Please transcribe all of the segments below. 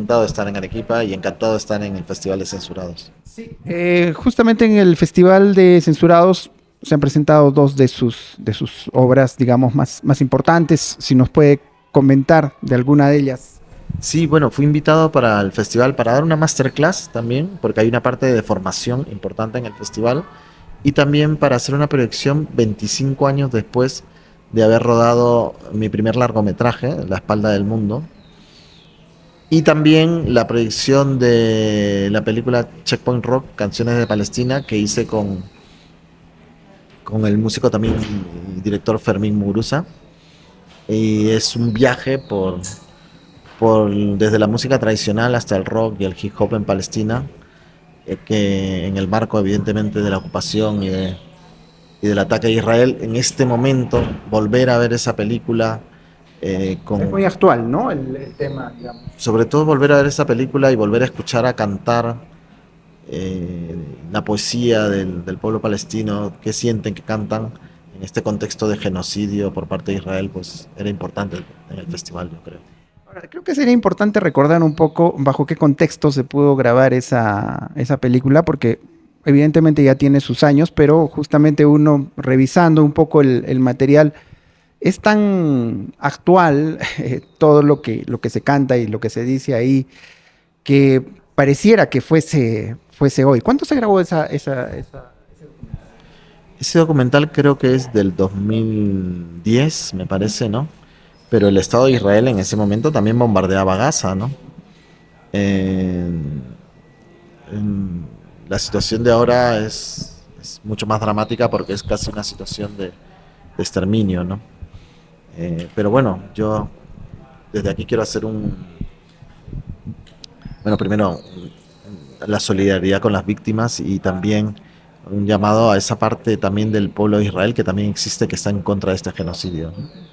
encantado de estar en Arequipa y encantado de estar en el Festival de Censurados. Sí, justamente en el Festival de Censurados se han presentado dos de sus obras, digamos, más importantes. Si nos puede comentar de alguna de ellas. Sí, bueno, fui invitado para el festival para dar una masterclass también, porque hay una parte de formación importante en el festival, y también para hacer una proyección 25 años después de haber rodado mi primer largometraje, La espalda del mundo, y también la proyección de la película Checkpoint Rock, Canciones de Palestina, que hice con el músico también y director Fermín Muguruza. Y es un viaje desde la música tradicional hasta el rock y el hip hop en Palestina, que en el marco evidentemente de la ocupación y del ataque a Israel, en este momento volver a ver esa película, Es muy actual, ¿no? El tema, digamos. sobre todo volver a ver esa película y volver a escuchar a cantar la poesía del pueblo palestino, qué sienten, qué cantan en este contexto de genocidio por parte de Israel, pues era importante en el festival, yo creo. Ahora, creo que sería importante recordar un poco bajo qué contexto se pudo grabar esa película, porque evidentemente ya tiene sus años, pero justamente uno revisando un poco el material, es tan actual todo lo que se canta y lo que se dice ahí, que pareciera que fuese hoy. ¿Cuánto se grabó esa? Ese documental creo que es del 2010, me parece, ¿no? Pero el Estado de Israel en ese momento también bombardeaba Gaza, ¿no? Eh, la situación de ahora es mucho más dramática porque es casi una situación de exterminio, ¿no? Pero bueno, yo desde aquí quiero hacer bueno, primero la solidaridad con las víctimas y también un llamado a esa parte también del pueblo de Israel que también existe, que está en contra de este genocidio, ¿no?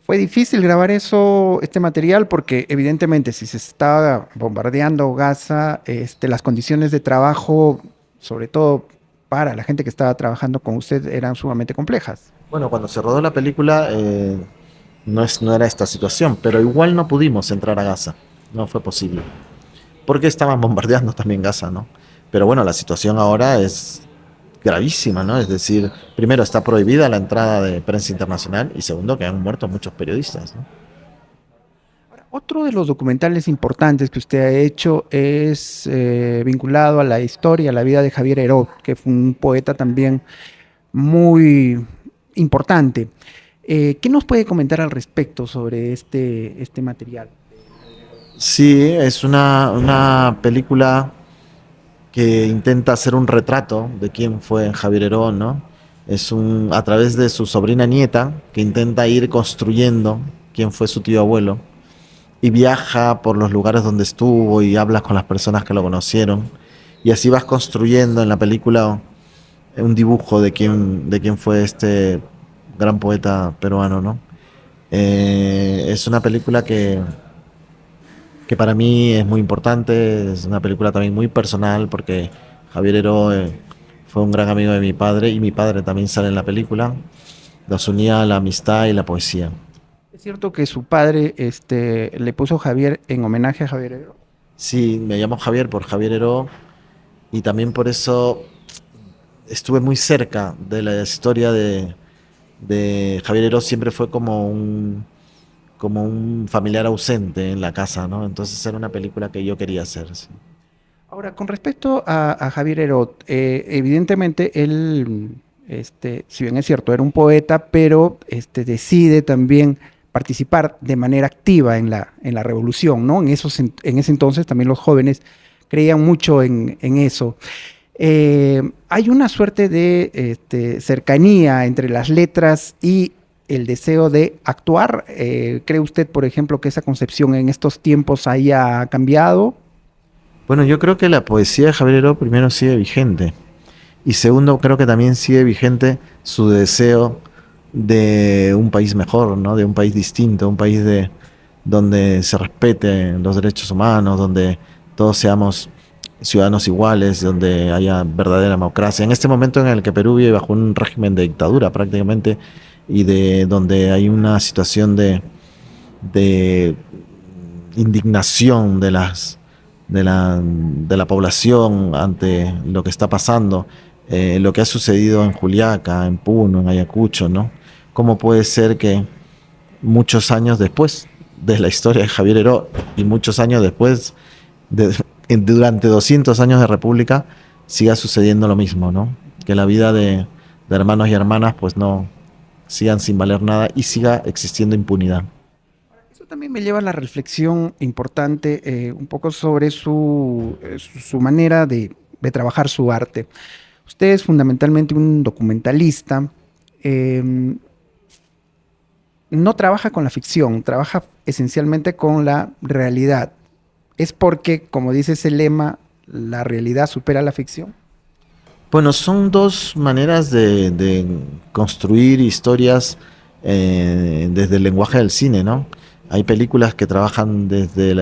Fue difícil grabar este material, porque evidentemente si se estaba bombardeando Gaza, las condiciones de trabajo, sobre todo para la gente que estaba trabajando con usted, eran sumamente complejas. Bueno, cuando se rodó la película no era esta situación, pero igual no pudimos entrar a Gaza, no fue posible, porque estaban bombardeando también Gaza, ¿no? Pero bueno, la situación ahora es gravísima, ¿no? Es decir, primero está prohibida la entrada de prensa internacional y segundo que han muerto muchos periodistas, ¿no? Ahora, otro de los documentales importantes que usted ha hecho es vinculado a la historia, a la vida de Javier Heró, que fue un poeta también muy importante. ¿Qué nos puede comentar al respecto sobre este material? Sí, es una película que intenta hacer un retrato de quién fue Javier Herón, ¿no? A través de su sobrina nieta que intenta ir construyendo quién fue su tío abuelo y viaja por los lugares donde estuvo y habla con las personas que lo conocieron y así vas construyendo en la película un dibujo de quién fue este gran poeta peruano, ¿no? Es una película que para mí es muy importante, es una película también muy personal porque Javier Heró fue un gran amigo de mi padre y mi padre también sale en la película. Nos unía la amistad y la poesía. Es cierto que su padre le puso Javier en homenaje a Javier Heró. Sí, me llamo Javier por Javier Heró y también por eso estuve muy cerca de la historia de Javier Heró, siempre fue como un familiar ausente en la casa, ¿no? Entonces era una película que yo quería hacer. Sí. Ahora, con respecto a Javier Heró, evidentemente él, si bien es cierto, era un poeta, pero decide también participar de manera activa en la revolución, ¿no? En ese entonces también los jóvenes creían mucho en eso. Hay una suerte de cercanía entre las letras y el deseo de actuar. ¿Cree usted, por ejemplo, que esa concepción en estos tiempos haya cambiado? Bueno, yo creo que la poesía de Javier Heró primero sigue vigente y segundo creo que también sigue vigente su deseo de un país mejor, ¿no? De un país distinto, un país donde se respeten los derechos humanos, donde todos seamos ciudadanos iguales, donde haya verdadera democracia. En este momento en el que Perú vive bajo un régimen de dictadura prácticamente y de donde hay una situación de indignación de la población ante lo que está pasando, lo que ha sucedido en Juliaca, en Puno, en Ayacucho, ¿no? ¿Cómo puede ser que muchos años después de la historia de Javier Heró y muchos años después, durante 200 años de República, siga sucediendo lo mismo, ¿no? Que la vida de hermanos y hermanas pues no sigan sin valer nada y siga existiendo impunidad. Eso también me lleva a la reflexión importante un poco sobre su manera de trabajar su arte. Usted es fundamentalmente un documentalista. em, no trabaja con la ficción, trabaja esencialmente con la realidad. Es porque, como dice ese lema, la realidad supera la ficción. Bueno, son dos maneras de construir historias desde el lenguaje del cine, ¿no? Hay películas que trabajan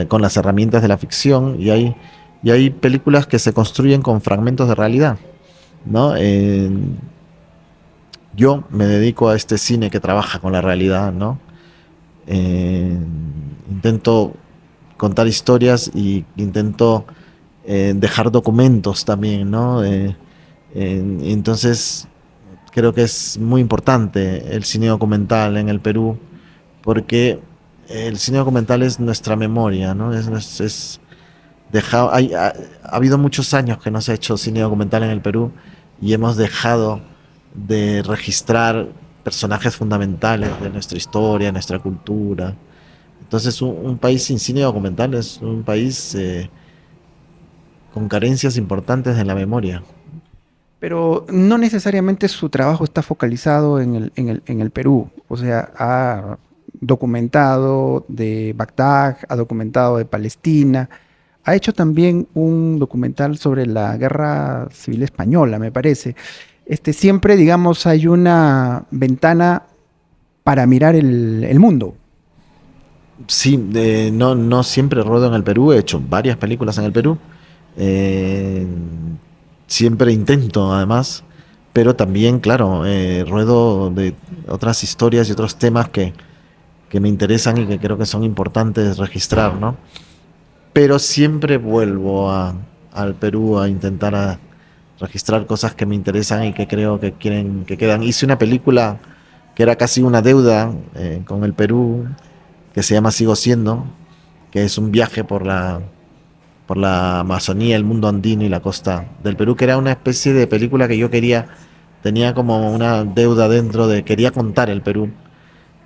con las herramientas de la ficción y hay películas que se construyen con fragmentos de realidad, ¿no? Yo me dedico a este cine que trabaja con la realidad, ¿no? Eh, Intento contar historias y intento dejar documentos también, ¿no? Entonces, creo que es muy importante el cine documental en el Perú, porque el cine documental es nuestra memoria, ¿no? Ha habido muchos años que no se ha hecho cine documental en el Perú y hemos dejado de registrar personajes fundamentales de nuestra historia, nuestra cultura. Entonces, un país sin cine documental es un país con carencias importantes en la memoria. Pero no necesariamente su trabajo está focalizado en el Perú. O sea, ha documentado de Bagdad, ha documentado de Palestina, ha hecho también un documental sobre la Guerra Civil Española, me parece. Siempre, digamos, hay una ventana para mirar el mundo. Sí, no, no siempre ruedo en el Perú, he hecho varias películas en el Perú. Eh, Siempre intento, además, pero también, claro, ruedo de otras historias y otros temas que me interesan y que creo que son importantes registrar, ¿no? Pero siempre vuelvo al Perú a intentar registrar cosas que me interesan y que creo que quieren que quedan. Hice una película que era casi una deuda con el Perú, que se llama Sigo Siendo, que es un viaje por la Amazonía, el mundo andino y la costa del Perú, que era una especie de película que yo quería, tenía como una deuda dentro de, quería contar el Perú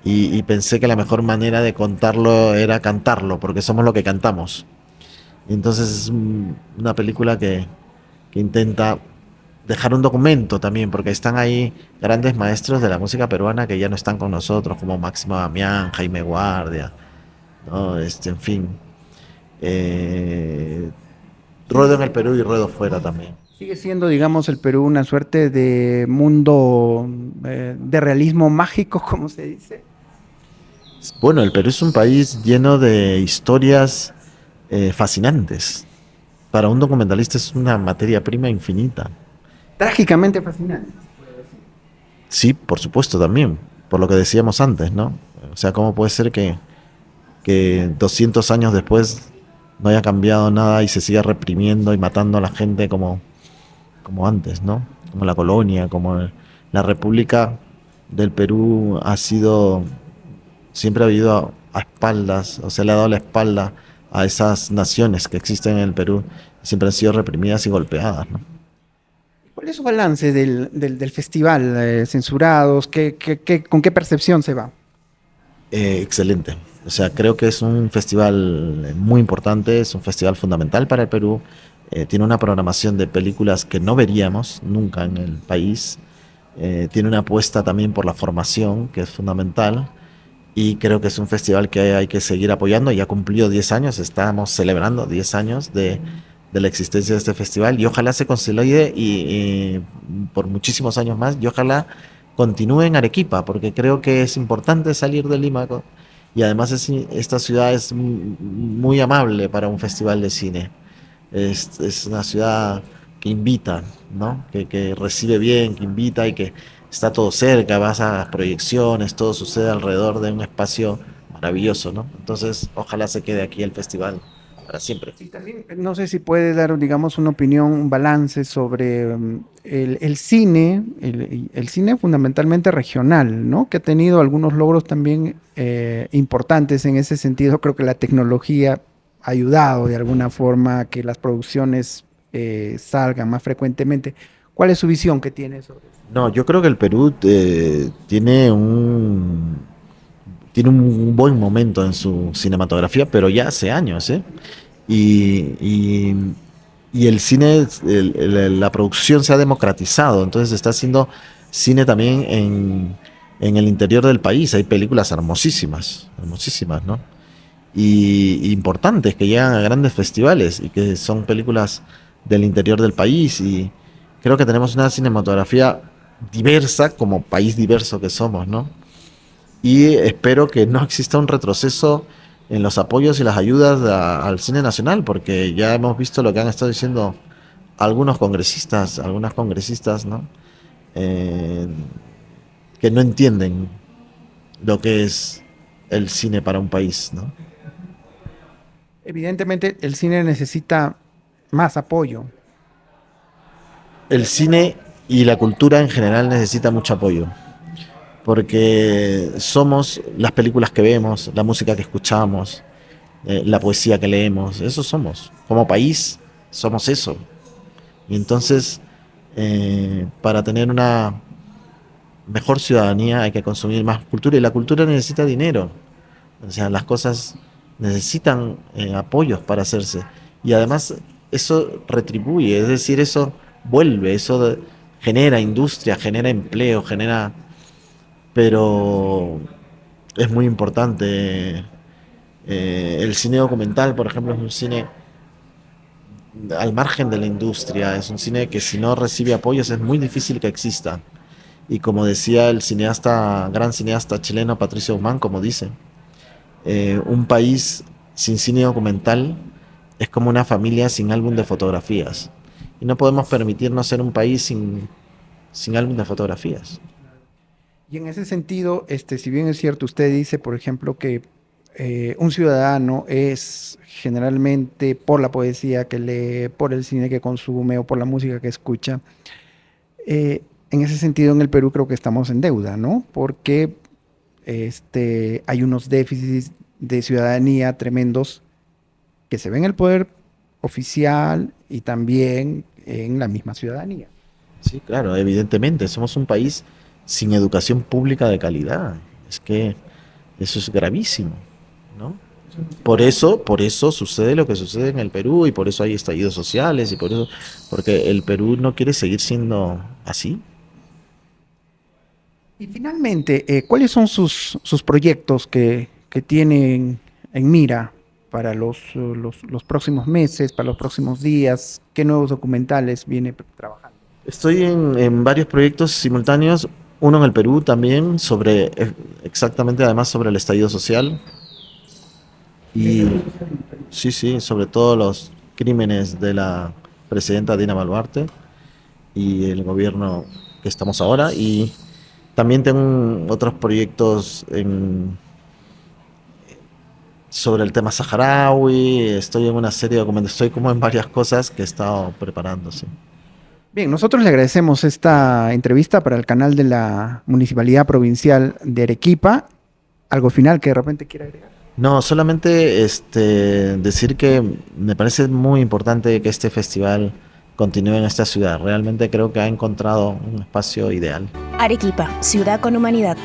y pensé que la mejor manera de contarlo era cantarlo, porque somos lo que cantamos. Y entonces es una película que intenta dejar un documento también, porque están ahí grandes maestros de la música peruana que ya no están con nosotros, como Máximo Damián, Jaime Guardia, ¿no? En fin. Eh, Ruedo en el Perú y ruedo fuera también. Sigue siendo, digamos, el Perú una suerte de mundo de realismo mágico, como se dice. Bueno, el Perú es un país lleno de historias fascinantes. Para un documentalista es una materia prima infinita. Trágicamente fascinante. Sí, por supuesto también, por lo que decíamos antes, ¿no? O sea, ¿cómo puede ser que 200 años después no haya cambiado nada y se siga reprimiendo y matando a la gente como antes, ¿no? Como la colonia, la República del Perú siempre ha habido a espaldas, o se le ha dado la espalda a esas naciones que existen en el Perú, siempre han sido reprimidas y golpeadas, ¿no? ¿Cuál es su balance del festival? ¿Censurados? ¿Con qué percepción se va? Excelente. O sea, creo que es un festival muy importante, es un festival fundamental para el Perú. Tiene una programación de películas que no veríamos nunca en el país. Tiene una apuesta también por la formación, que es fundamental. Y creo que es un festival que hay que seguir apoyando. Ya cumplió 10 años, estamos celebrando 10 años de la existencia de este festival y ojalá se consolide y por muchísimos años más y ojalá continúe en Arequipa, porque creo que es importante salir de Lima y además esta ciudad es muy amable para un festival de cine. Es una ciudad que invita, ¿no? Que recibe bien, que invita y que está todo cerca, vas a las proyecciones, todo sucede alrededor de un espacio maravilloso, ¿no? Entonces, ojalá se quede aquí el festival para siempre. Y también, no sé si puede dar, digamos, una opinión, un balance sobre el cine, el cine fundamentalmente regional, ¿no? Que ha tenido algunos logros también importantes en ese sentido. Creo que la tecnología ha ayudado de alguna forma a que las producciones salgan más frecuentemente. ¿Cuál es su visión que tiene sobre eso? No, yo creo que el Perú tiene un buen momento en su cinematografía, pero ya hace años, ¿eh? Y, y, y el cine, la producción se ha democratizado, entonces se está haciendo cine también en el interior del país. Hay películas hermosísimas, hermosísimas, ¿no? Y importantes que llegan a grandes festivales y que son películas del interior del país. Y creo que tenemos una cinematografía diversa como país diverso que somos, ¿no? Y espero que no exista un retroceso en los apoyos y las ayudas al cine nacional, porque ya hemos visto lo que han estado diciendo algunos congresistas, algunas congresistas, ¿no? Eh, que no entienden lo que es el cine para un país, ¿no? Evidentemente, el cine necesita más apoyo. El cine y la cultura en general necesita mucho apoyo, porque somos las películas que vemos, la música que escuchamos, la poesía que leemos, eso somos. Como país somos eso. Y entonces, para tener una mejor ciudadanía hay que consumir más cultura y la cultura necesita dinero. O sea, las cosas necesitan apoyos para hacerse. Y además eso retribuye, es decir, eso vuelve, genera industria, genera empleo, genera... Pero es muy importante. El cine documental, por ejemplo, es un cine al margen de la industria, es un cine que si no recibe apoyos es muy difícil que exista. Y como decía el cineasta, gran cineasta chileno Patricio Guzmán, como dice, un país sin cine documental es como una familia sin álbum de fotografías. Y no podemos permitirnos ser un país sin álbum de fotografías. Y en ese sentido, si bien es cierto, usted dice, por ejemplo, que un ciudadano es generalmente por la poesía que lee, por el cine que consume o por la música que escucha. En ese sentido, en el Perú creo que estamos en deuda, ¿no? Porque hay unos déficits de ciudadanía tremendos que se ven en el poder oficial y también en la misma ciudadanía. Sí, claro, evidentemente, somos un país sin educación pública de calidad. Es que eso es gravísimo, ¿no? Por eso sucede lo que sucede en el Perú y por eso hay estallidos sociales y por eso, porque el Perú no quiere seguir siendo así. Y finalmente, ¿cuáles son sus proyectos que tienen en mira para los próximos meses, para los próximos días? ¿Qué nuevos documentales viene trabajando? Estoy en varios proyectos simultáneos, uno en el Perú también, exactamente además sobre el estallido social y sí, sí, sobre todo los crímenes de la presidenta Dina Boluarte y el gobierno que estamos ahora. Y también tengo otros proyectos sobre el tema saharaui, estoy en una serie de documentos, estoy como en varias cosas que he estado preparando, sí. Bien, nosotros le agradecemos esta entrevista para el canal de la Municipalidad Provincial de Arequipa. ¿Algo final que de repente quiera agregar? No, solamente decir que me parece muy importante que este festival continúe en esta ciudad. Realmente creo que ha encontrado un espacio ideal. Arequipa, ciudad con humanidad.